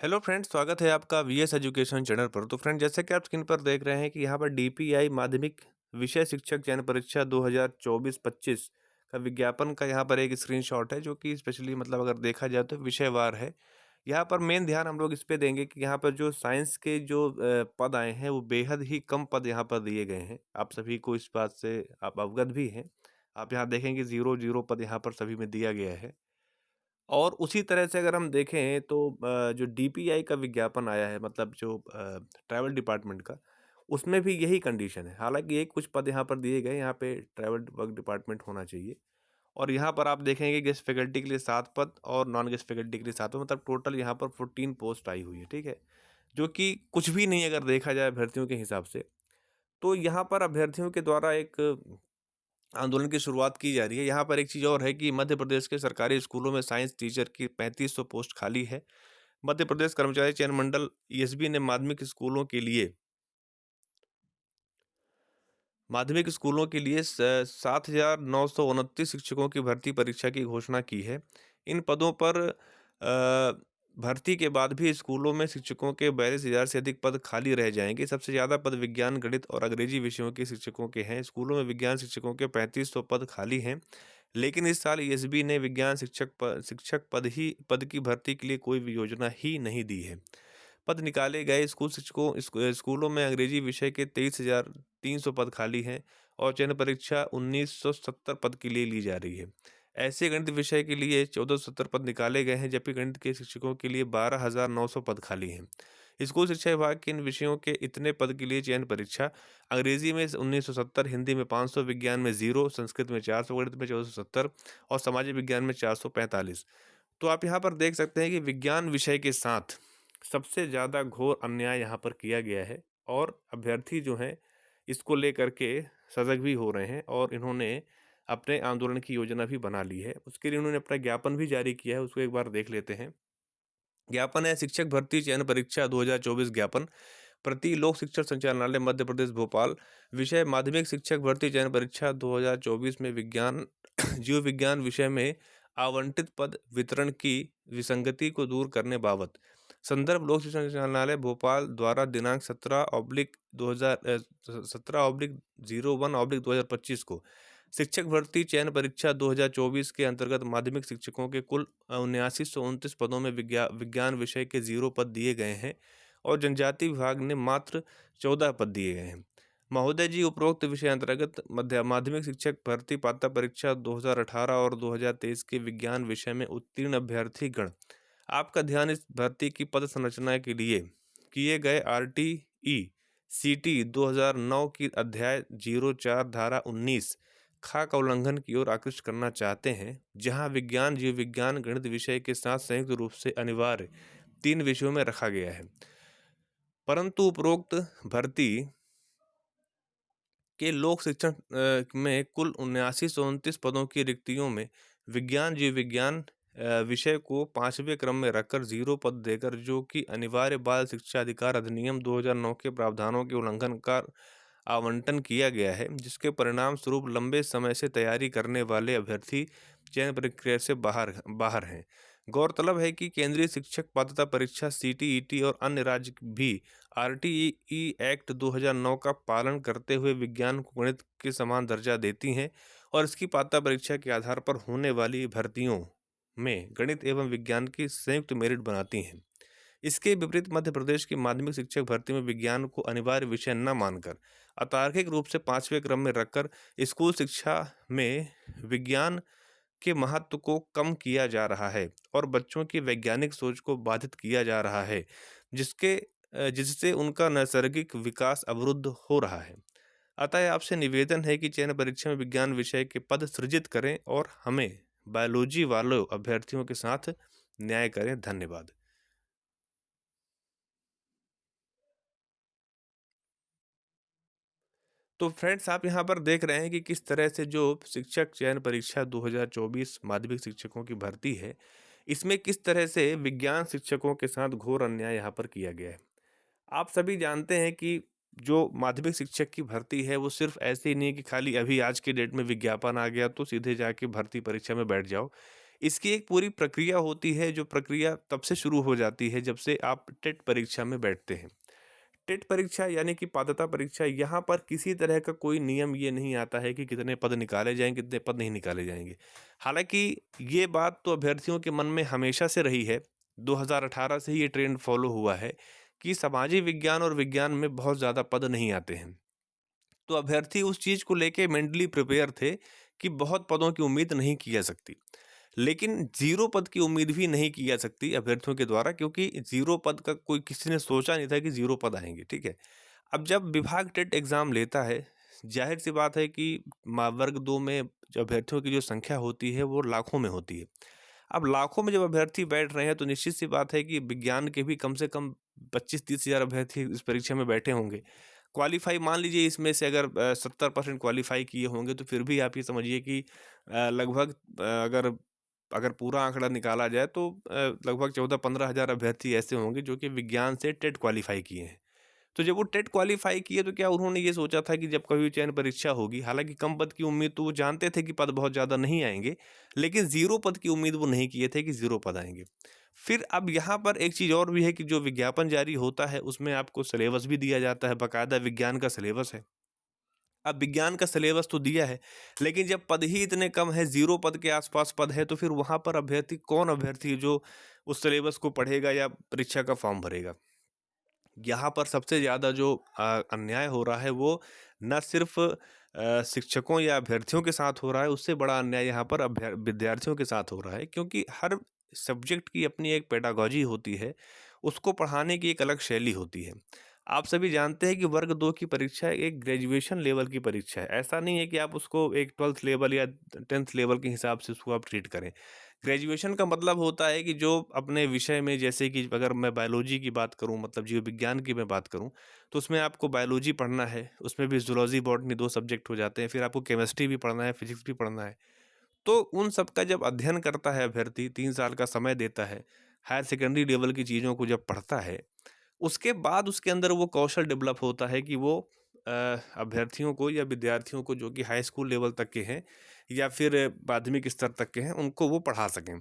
Hello friends, स्वागत है आपका वीएस एजुकेशन चैनल पर। तो फ्रेंड, जैसे कि आप स्क्रीन पर देख रहे हैं कि यहाँ पर डीपीआई माध्यमिक विषय शिक्षक चयन परीक्षा 2024-25 का विज्ञापन का यहाँ पर एक स्क्रीनशॉट है, जो कि स्पेशली मतलब अगर देखा जाए तो विषयवार है। यहाँ पर मेन ध्यान हम लोग इस पे देंगे कि यहाँ पर जो साइंस के जो पद आए हैं वो बेहद ही कम पद यहाँ पर दिए गए हैं। आप सभी को इस बात से आप अवगत भी हैं। आप यहाँ देखेंगे 0 पद यहाँ पर सभी में दिया गया है। और उसी तरह से अगर हम देखें तो जो डीपीआई का विज्ञापन आया है, मतलब जो ट्रैवल डिपार्टमेंट का, उसमें भी यही कंडीशन है। हालाँकि एक कुछ पद यहाँ पर दिए गए, यहाँ पे ट्रैवल वर्क डिपार्टमेंट होना चाहिए। और यहाँ पर आप देखेंगे गेस्ट फैकल्टी के लिए 7 पद और नॉन गेस्ट फैकल्टी के लिए 7 पद, मतलब टोटल यहाँ पर 14 पोस्ट आई हुई है, ठीक है? जो कि कुछ भी नहीं अगर देखा जाए अभ्यर्थियों के हिसाब से। तो यहाँ पर अभ्यर्थियों के द्वारा एक आंदोलन की शुरुआत की जा रही है। यहाँ पर एक चीज़ और है कि मध्य प्रदेश के सरकारी स्कूलों में साइंस टीचर की 3500 पोस्ट खाली है। मध्य प्रदेश कर्मचारी चयन मंडल ईएसबी ने माध्यमिक स्कूलों के लिए 7,929 शिक्षकों की भर्ती परीक्षा की घोषणा की है। इन पदों पर भर्ती के बाद भी स्कूलों में शिक्षकों के 42,000 से अधिक पद खाली रह जाएंगे। सबसे ज़्यादा पद विज्ञान, गणित और अंग्रेजी विषयों के शिक्षकों के हैं। स्कूलों में विज्ञान शिक्षकों के 3500 पद खाली हैं, लेकिन इस साल ईएसबी ने विज्ञान शिक्षक पद की भर्ती के लिए कोई भी योजना ही नहीं दी है। पद निकाले गए स्कूलों में अंग्रेजी विषय के 23,300 पद खाली हैं और चयन परीक्षा 1970 पद के लिए ली जा रही है। ऐसे गणित विषय के लिए 1470 पद निकाले गए हैं, जबकि गणित के शिक्षकों के लिए 12,900 पद खाली हैं। स्कूल शिक्षा विभाग के इन विषयों के इतने पद के लिए चयन परीक्षा अंग्रेजी में 1970, हिंदी में 500, विज्ञान में 0, संस्कृत में 400, गणित में 1470 और सामाजिक विज्ञान में 445। तो आप यहाँ पर देख सकते हैं कि विज्ञान विषय के साथ सबसे ज़्यादा घोर अन्याय यहाँ पर किया गया है और अभ्यर्थी जो हैं इसको लेकर के सजग भी हो रहे हैं और इन्होंने अपने आंदोलन की योजना भी बना ली है। उसके लिए उन्होंने अपना ज्ञापन भी जारी किया है, उसको एक बार देख लेते हैं। ज्ञापन है शिक्षक भर्ती चयन परीक्षा 2024 ज्ञापन, प्रति लोक शिक्षण संचालनालय मध्य प्रदेश भोपाल। विषय माध्यमिक शिक्षक भर्ती चयन परीक्षा 2024 में विज्ञान जीव विज्ञान विषय में आवंटित पद वितरण की विसंगति को दूर करने बाबत संदर्भ लोक शिक्षण संचालनालय भोपाल द्वारा दिनांक 17/01/2025 को शिक्षक भर्ती चयन परीक्षा 2024 के अंतर्गत माध्यमिक शिक्षकों के कुल 7929 पदों में विज्ञान विषय के 0 पद दिए गए हैं और जनजाति विभाग ने मात्र 14 पद दिए गए हैं। महोदय जी, उपरोक्त विषय अंतर्गत माध्यमिक शिक्षक भर्ती पात्रता परीक्षा 2018 और 2023 के विज्ञान विषय में उत्तीर्ण अभ्यर्थी गण, आपका ध्यान इस भर्ती की पद संरचना के लिए किए गए आरटीई सीटी 2009 की अध्याय 04 धारा 19 खा का उल्लंघन की ओर आकृष्ट करना चाहते हैं, जहां विज्ञान, जीव विज्ञान, गणित विषय के साथ संयुक्त रूप से अनिवार्य 3 विषयों में रखा गया है। परंतु उपरोक्त भर्ती के लोक शिक्षण में कुल 7929 पदों की रिक्तियों में विज्ञान, जीव विज्ञान विषय को 5वें क्रम में रखकर 0 पद देकर, जो कि अनिवार्य बाल शिक्षा अधिकार अधिनियम 2009 के प्रावधानों के उल्लंघन का आवंटन किया गया है, जिसके परिणाम स्वरूप लंबे समय से तैयारी करने वाले अभ्यर्थी चयन प्रक्रिया से बाहर बाहर हैं। गौरतलब है कि केंद्रीय शिक्षक पात्रता परीक्षा सीटीईटी और अन्य राज्य भी आरटीई एक्ट 2009 का पालन करते हुए विज्ञान को गणित के समान दर्जा देती हैं और इसकी पात्रता परीक्षा के आधार पर होने वाली भर्तियों में गणित एवं विज्ञान की संयुक्त मेरिट बनाती हैं। इसके विपरीत मध्य प्रदेश की माध्यमिक शिक्षक भर्ती में विज्ञान को अनिवार्य विषय न मानकर अतार्किक रूप से 5वें क्रम में रखकर स्कूल शिक्षा में विज्ञान के महत्व को कम किया जा रहा है और बच्चों की वैज्ञानिक सोच को बाधित किया जा रहा है, जिससे उनका नैसर्गिक विकास अवरुद्ध हो रहा है। अतः आपसे निवेदन है कि चयन परीक्षा में विज्ञान विषय के पद सृजित करें और हमें बायोलॉजी वालों अभ्यर्थियों के साथ न्याय करें। धन्यवाद। तो फ्रेंड्स, आप यहाँ पर देख रहे हैं कि किस तरह से जो शिक्षक चयन परीक्षा 2024 माध्यमिक शिक्षकों की भर्ती है, इसमें किस तरह से विज्ञान शिक्षकों के साथ घोर अन्याय यहाँ पर किया गया है। आप सभी जानते हैं कि जो माध्यमिक शिक्षक की भर्ती है वो सिर्फ ऐसे ही नहीं है कि खाली अभी आज के डेट में विज्ञापन आ गया तो सीधे जाके भर्ती परीक्षा में बैठ जाओ। इसकी एक पूरी प्रक्रिया होती है, जो प्रक्रिया तब से शुरू हो जाती है जब से आप टेट परीक्षा में बैठते हैं। टेट परीक्षा यानी कि पात्रता परीक्षा, यहाँ पर किसी तरह का कोई नियम ये नहीं आता है कि कितने पद निकाले जाएँगे, कितने पद नहीं निकाले जाएँगे। हालाँकि ये बात तो अभ्यर्थियों के मन में हमेशा से रही है, 2018 से ही ये ट्रेंड फ़ॉलो हुआ है कि सामाजिक विज्ञान और विज्ञान में बहुत ज़्यादा पद नहीं आते हैं। तो अभ्यर्थी उस चीज़ को लेके मेंटली प्रिपेयर थे कि बहुत पदों की उम्मीद नहीं की जा सकती। लेकिन ज़ीरो पद की उम्मीद भी नहीं की जा सकती अभ्यर्थियों के द्वारा, क्योंकि ज़ीरो पद का कोई किसी ने सोचा नहीं था कि ज़ीरो पद आएँगे, ठीक है? अब जब विभाग टेट एग्ज़ाम लेता है, ज़ाहिर-सी बात है कि वर्ग 2 में जो अभ्यर्थियों की जो संख्या होती है, वो लाखों में होती है। अब लाखों में जब अभ्यर्थी बैठ रहे हैं, तो निश्चित-सी बात है कि विज्ञान के भी कम से कम 25-30 हज़ार अभ्यर्थी इस परीक्षा में बैठे होंगे। क्वालीफ़ाई मान लीजिए इसमें से अगर 70% क्वालीफ़ाई किए होंगे, तो फिर भी आप ये समझिए कि लगभग अगर अगर पूरा आंकड़ा निकाला जाए तो लगभग 14-15 हज़ार अभ्यर्थी ऐसे होंगे जो कि विज्ञान से टेट क्वालीफ़ाई किए हैं। तो जब वो टेट क्वालीफ़ाई किए, तो क्या उन्होंने ये सोचा था कि जब कभी चयन परीक्षा होगी, हालाँकि कम पद की उम्मीद तो वो जानते थे कि पद बहुत ज़्यादा नहीं आएँगे, लेकिन ज़ीरो पद की उम्मीद वो नहीं किए थे कि ज़ीरो पद आएँगे। फिर अब यहाँ पर एक चीज़ और भी है कि जो विज्ञापन जारी होता है, उसमें आपको सिलेबस भी दिया जाता है, बाकायदा विज्ञान का सिलेबस है। अब विज्ञान का सिलेबस तो दिया है, लेकिन जब पद ही इतने कम है, ज़ीरो पद के आस-पास पद है, तो फिर वहाँ पर कौन अभ्यर्थी है जो उस सिलेबस को पढ़ेगा या परीक्षा का फॉर्म भरेगा? यहाँ पर सबसे ज़्यादा जो अन्याय हो रहा है, वो ना सिर्फ़ शिक्षकों या अभ्यर्थियों के साथ हो रहा है, उससे बड़ा अन्याय यहाँ पर विद्यार्थियों के साथ हो रहा है, क्योंकि हर सब्जेक्ट की अपनी एक पेडागॉजी होती है, उसको पढ़ाने की एक अलग शैली होती है। आप सभी जानते हैं कि वर्ग 2 की परीक्षा एक ग्रेजुएशन लेवल की परीक्षा है। ऐसा नहीं है कि आप उसको एक 12th लेवल या 10th लेवल के हिसाब से उसको आप ट्रीट करें। ग्रेजुएशन का मतलब होता है कि जो अपने विषय में, जैसे कि अगर मैं बायोलॉजी की बात करूं, मतलब जीव विज्ञान की मैं बात करूं, तो उसमें आपको बायोलॉजी पढ़ना है, उसमें भी जूलॉजी बॉटनी 2 सब्जेक्ट हो जाते हैं, फिर आपको केमिस्ट्री भी पढ़ना है, फिजिक्स भी पढ़ना है। तो उन सब का जब अध्ययन करता है अभ्यर्थी, 3 साल का समय देता है, हायर सेकेंडरी लेवल की चीज़ों को जब पढ़ता है, उसके बाद उसके अंदर वो कौशल डेवलप होता है कि वो अभ्यर्थियों को या विद्यार्थियों को जो कि हाई स्कूल लेवल तक के हैं या फिर माध्यमिक स्तर तक के हैं, उनको वो पढ़ा सकें।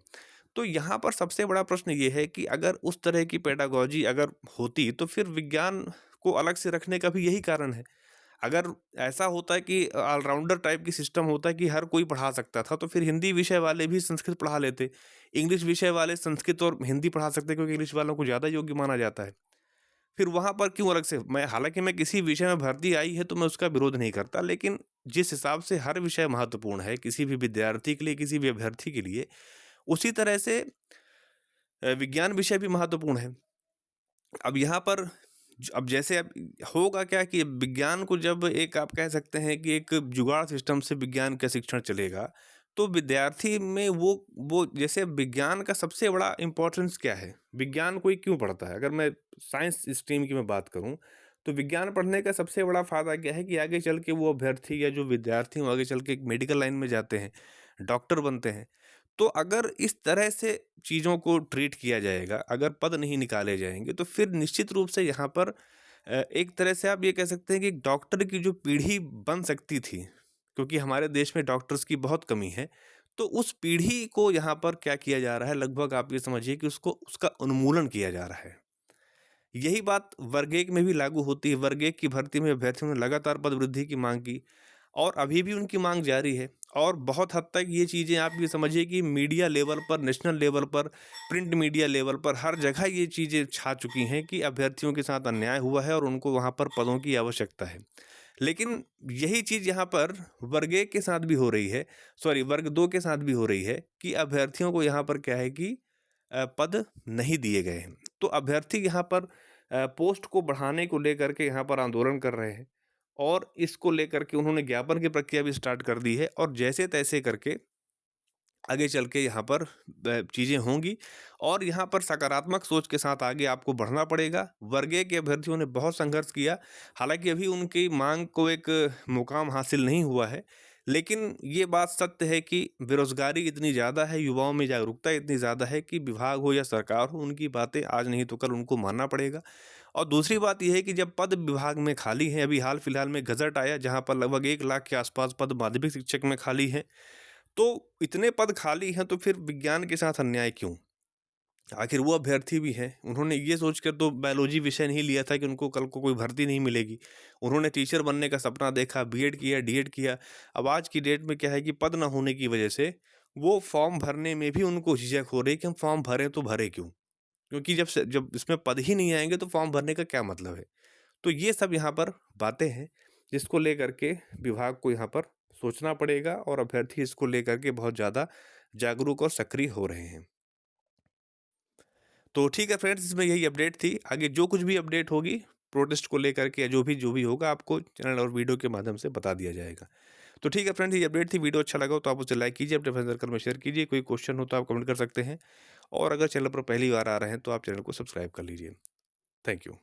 तो यहाँ पर सबसे बड़ा प्रश्न ये है कि अगर उस तरह की पेडागॉजी अगर होती, तो फिर विज्ञान को अलग से रखने का भी यही कारण है। अगर ऐसा होता है कि ऑलराउंडर टाइप की सिस्टम होता है कि हर कोई पढ़ा सकता था, तो फिर हिंदी विषय वाले भी संस्कृत पढ़ा लेते। इंग्लिश विषय वाले संस्कृत और हिंदी पढ़ा सकते, क्योंकि इंग्लिश वालों को ज़्यादा योग्य माना जाता है। फिर वहाँ पर क्यों अलग से, मैं हालाँकि मैं किसी विषय में भर्ती आई है तो मैं उसका विरोध नहीं करता, लेकिन जिस हिसाब से हर विषय महत्वपूर्ण है किसी भी विद्यार्थी के लिए, किसी भी अभ्यर्थी के लिए, उसी तरह से विज्ञान विषय भी महत्वपूर्ण है। अब यहाँ पर अब जैसे अब होगा क्या कि विज्ञान को जब एक आप कह सकते हैं कि एक जुगाड़ सिस्टम से विज्ञान का शिक्षण चलेगा, तो विद्यार्थी में वो जैसे विज्ञान का सबसे बड़ा इम्पोर्टेंस क्या है? विज्ञान कोई क्यों पढ़ता है? अगर मैं साइंस स्ट्रीम की मैं बात करूँ, तो विज्ञान पढ़ने का सबसे बड़ा फ़ायदा क्या है कि आगे चल के वो अभ्यर्थी या जो विद्यार्थी हैं, वो आगे चल के एक मेडिकल लाइन में जाते हैं, डॉक्टर बनते हैं। तो अगर इस तरह से चीज़ों को ट्रीट किया जाएगा, अगर पद नहीं निकाले जाएँगे, तो फिर निश्चित रूप से यहाँ पर एक तरह से आप ये कह सकते हैं कि एक डॉक्टर की जो पीढ़ी बन सकती थी, क्योंकि हमारे देश में डॉक्टर्स की बहुत कमी है, तो उस पीढ़ी को यहाँ पर क्या किया जा रहा है, लगभग आप ये समझिए कि उसको उसका उन्मूलन किया जा रहा है। यही बात वर्ग 1 में भी लागू होती है। वर्ग 1 की भर्ती में अभ्यर्थियों ने लगातार पद वृद्धि की माँग की और अभी भी उनकी माँग जारी है, और बहुत हद तक ये चीज़ें आप ये समझिए कि मीडिया लेवल पर, नेशनल लेवल पर, प्रिंट मीडिया लेवल पर हर जगह ये चीज़ें छा चुकी हैं कि अभ्यर्थियों के साथ अन्याय हुआ है और उनको वहाँ पर पदों की आवश्यकता है। लेकिन यही चीज़ यहाँ पर वर्ग 1 के साथ भी हो रही है, सॉरी वर्ग 2 के साथ भी हो रही है कि अभ्यर्थियों को यहाँ पर क्या है कि पद नहीं दिए गए हैं। तो अभ्यर्थी यहाँ पर पोस्ट को बढ़ाने को लेकर के यहाँ पर आंदोलन कर रहे हैं, और इसको लेकर के उन्होंने ज्ञापन की प्रक्रिया भी स्टार्ट कर दी है, और जैसे-तैसे करके आगे चल के यहाँ पर चीज़ें होंगी, और यहाँ पर सकारात्मक सोच के साथ आगे आपको बढ़ना पड़ेगा। वर्ग ए के अभ्यर्थियों ने बहुत संघर्ष किया, हालाँकि अभी उनकी माँग को एक मुकाम हासिल नहीं हुआ है, लेकिन ये बात सत्य है कि बेरोज़गारी इतनी ज़्यादा है, युवाओं में जागरूकता इतनी ज़्यादा है कि विभाग हो या सरकार हो, उनकी बातें आज नहीं तो कल उनको मानना पड़ेगा। और दूसरी बात ये है कि जब पद विभाग में खाली हैं, अभी हाल फिलहाल में गज़ट आया जहाँ पर लगभग 1 लाख के आस-पास पद माध्यमिक शिक्षक में खाली हैं। तो इतने पद खाली हैं तो फिर विज्ञान के साथ अन्याय क्यों? आखिर वो अभ्यर्थी भी हैं, उन्होंने ये सोच कर तो बायोलॉजी विषय नहीं लिया था कि उनको कल को कोई भर्ती नहीं मिलेगी। उन्होंने टीचर बनने का सपना देखा, बीएड किया, डीएड किया। अब आज की डेट में क्या है कि पद ना होने की वजह से वो फॉर्म भरने में भी उनको झिझक हो रही है कि हम फॉर्म भरें तो भरें क्यों? क्योंकि जब इसमें पद ही नहीं आएँगे तो फॉर्म भरने का क्या मतलब है? तो ये सब यहाँ पर बातें हैं, जिसको लेकर के विभाग को यहाँ पर सोचना पड़ेगा और अभ्यर्थी इसको लेकर के बहुत ज़्यादा जागरूक और सक्रिय हो रहे हैं। तो ठीक है फ्रेंड्स, इसमें यही अपडेट थी। आगे जो कुछ भी अपडेट होगी प्रोटेस्ट को लेकर के या जो भी होगा आपको चैनल और वीडियो के माध्यम से बता दिया जाएगा। तो ठीक है फ्रेंड्स, ये अपडेट थी। वीडियो अच्छा लगा हो तो आप उसे लाइक कीजिए, अपने फ्रेंड सर्कल में शेयर कीजिए। कोई क्वेश्चन हो तो आप कमेंट कर सकते हैं और अगर चैनल पर पहली बार आ रहे हैं तो आप चैनल को सब्सक्राइब कर लीजिए। Thank you.